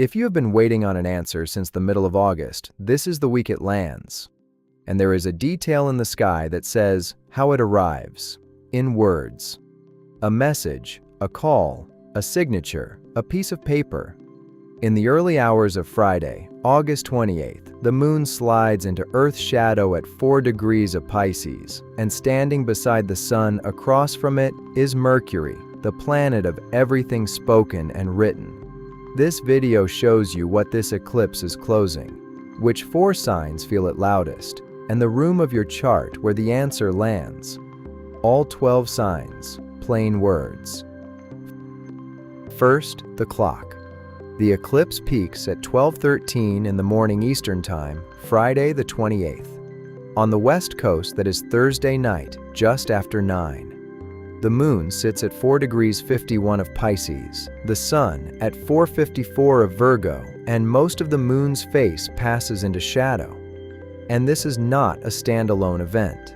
If you have been waiting on an answer since the middle of August, this is the week it lands. And there is a detail in the sky that says how it arrives, in words. A message, a call, a signature, a piece of paper. In the early hours of Friday, August 28th, the moon slides into Earth's shadow at 4 degrees of Pisces, and standing beside the sun across from it is Mercury, the planet of everything spoken and written. This video shows you what this eclipse is closing, which 4 signs feel it loudest, and the room of your chart where the answer lands. All 12 signs, plain words. First, the clock. The eclipse peaks at 12:13 in the morning Eastern Time, Friday the 28th. On the west coast, that is Thursday night, just after 9. The moon sits at 4 degrees 51 of Pisces, the sun at 4:54 of Virgo, and most of the moon's face passes into shadow. And this is not a standalone event.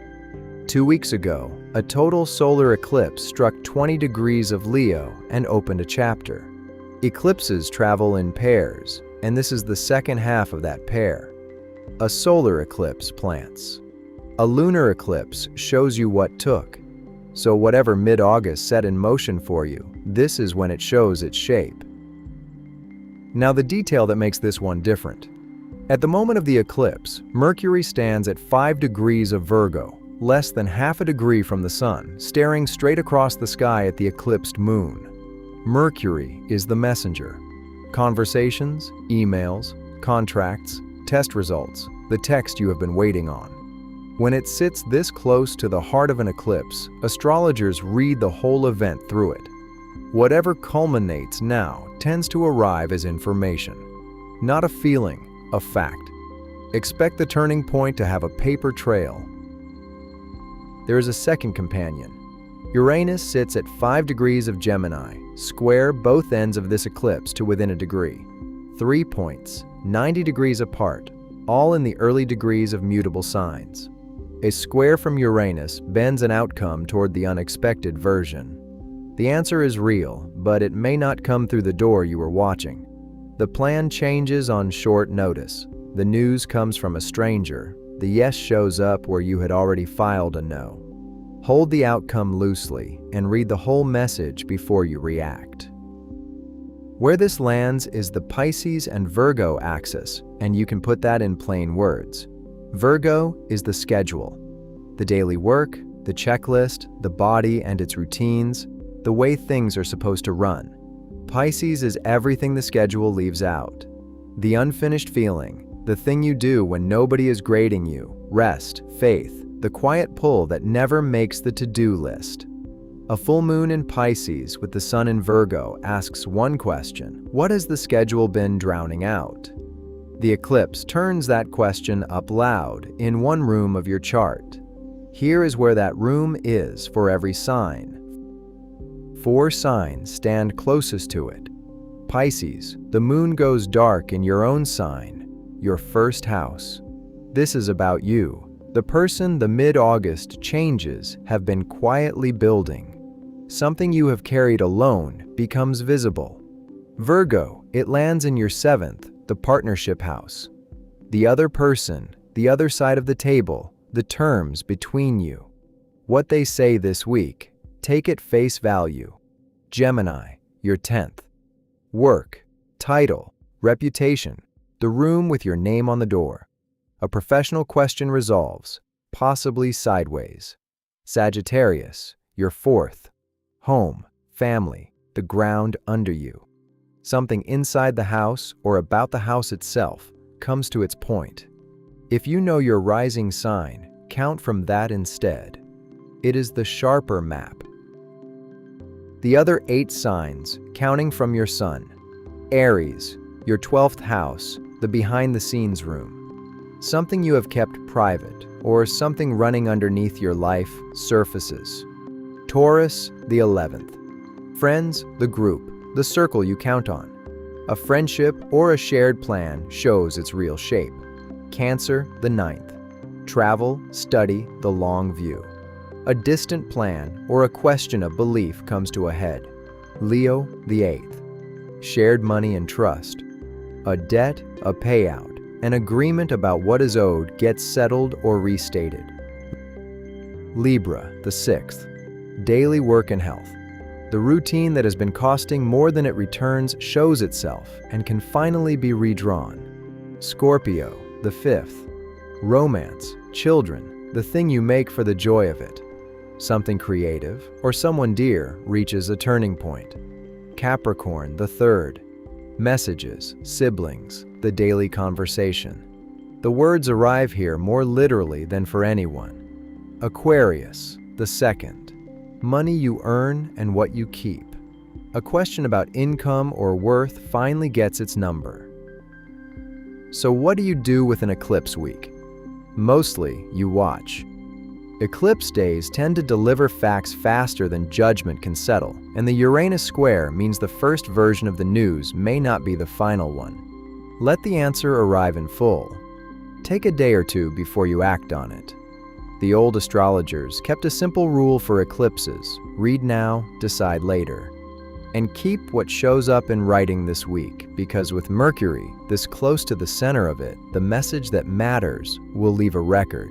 2 weeks ago, a total solar eclipse struck 20 degrees of Leo and opened a chapter. Eclipses travel in pairs, and this is the second half of that pair. A solar eclipse plants. A lunar eclipse shows you what took. So whatever mid-August set in motion for you, this is when it shows its shape. Now the detail that makes this one different. At the moment of the eclipse, Mercury stands at 5 degrees of Virgo, less than half a degree from the sun, staring straight across the sky at the eclipsed moon. Mercury is the messenger. Conversations, emails, contracts, test results, the text you have been waiting on. When it sits this close to the heart of an eclipse, astrologers read the whole event through it. Whatever culminates now tends to arrive as information. Not a feeling, a fact. Expect the turning point to have a paper trail. There is a second companion. Uranus sits at 5 degrees of Gemini, square both ends of this eclipse to within a degree. 3 points, 90 degrees apart, all in the early degrees of mutable signs. A square from Uranus bends an outcome toward the unexpected version. The answer is real, but it may not come through the door you were watching. The plan changes on short notice. The news comes from a stranger. The yes shows up where you had already filed a no. Hold the outcome loosely and read the whole message before you react. Where this lands is the Pisces and Virgo axis, and you can put that in plain words. Virgo is the schedule, the daily work, the checklist, the body and its routines, the way things are supposed to run. Pisces is everything the schedule leaves out. The unfinished feeling, the thing you do when nobody is grading you, rest, faith, the quiet pull that never makes the to-do list. A full moon in Pisces with the sun in Virgo asks one question: what has the schedule been drowning out? The eclipse turns that question up loud in one room of your chart. Here is where that room is for every sign. 4 signs stand closest to it. Pisces, the moon goes dark in your own sign, your first house. This is about you. The person the mid-August changes have been quietly building. Something you have carried alone becomes visible. Virgo, it lands in your 7th, the partnership house. The other person, the other side of the table, the terms between you. What they say this week, take at face value. Gemini, your 10th. Work, title, reputation, the room with your name on the door. A professional question resolves, possibly sideways. Sagittarius, your 4th. Home, family, the ground under you. Something inside the house or about the house itself comes to its point. If you know your rising sign, count from that instead. It is the sharper map. The other 8 signs, counting from your sun. Aries, your 12th house, the behind-the-scenes room. Something you have kept private, or something running underneath your life surfaces. Taurus, the 11th. Friends, the group, the circle you count on. A friendship or a shared plan shows its real shape. Cancer, the 9th. Travel, study, the long view. A distant plan or a question of belief comes to a head. Leo, the 8th. Shared money and trust. A debt, a payout, an agreement about what is owed gets settled or restated. Libra, the 6th. Daily work and health. The routine that has been costing more than it returns shows itself and can finally be redrawn. Scorpio, the 5th. Romance, children, the thing you make for the joy of it. Something creative or someone dear reaches a turning point. Capricorn, the 3rd. Messages, siblings, the daily conversation. The words arrive here more literally than for anyone. Aquarius, the 2nd. Money you earn and what you keep. A question about income or worth finally gets its number. So what do you do with an eclipse week? Mostly, you watch. Eclipse days tend to deliver facts faster than judgment can settle, and the Uranus square means the first version of the news may not be the final one. Let the answer arrive in full. Take a day or two before you act on it. The old astrologers kept a simple rule for eclipses: read now, decide later. And keep what shows up in writing this week, because with Mercury this close to the center of it, the message that matters will leave a record.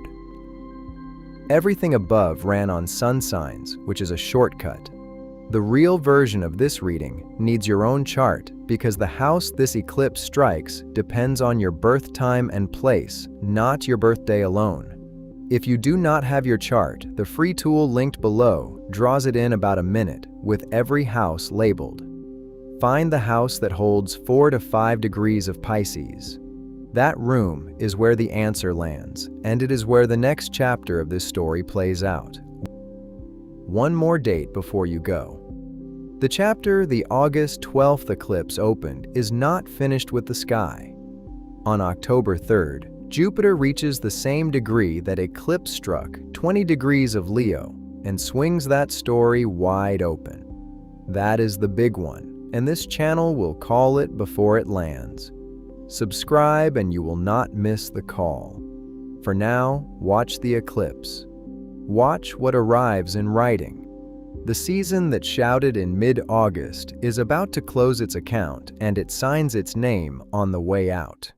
Everything above ran on sun signs, which is a shortcut. The real version of this reading needs your own chart, because the house this eclipse strikes depends on your birth time and place, not your birthday alone. If you do not have your chart, the free tool linked below draws it in about a minute, with every house labeled. Find the house that holds 4 to 5 degrees of Pisces. That room is where the answer lands, and it is where the next chapter of this story plays out. One more date before you go. The chapter the August 12th eclipse opened is not finished with the sky. On October 3rd, Jupiter reaches the same degree that eclipse struck, 20 degrees of Leo, and swings that story wide open. That is the big one, and this channel will call it before it lands. Subscribe and you will not miss the call. For now, watch the eclipse. Watch what arrives in writing. The season that shouted in mid-August is about to close its account, and it signs its name on the way out.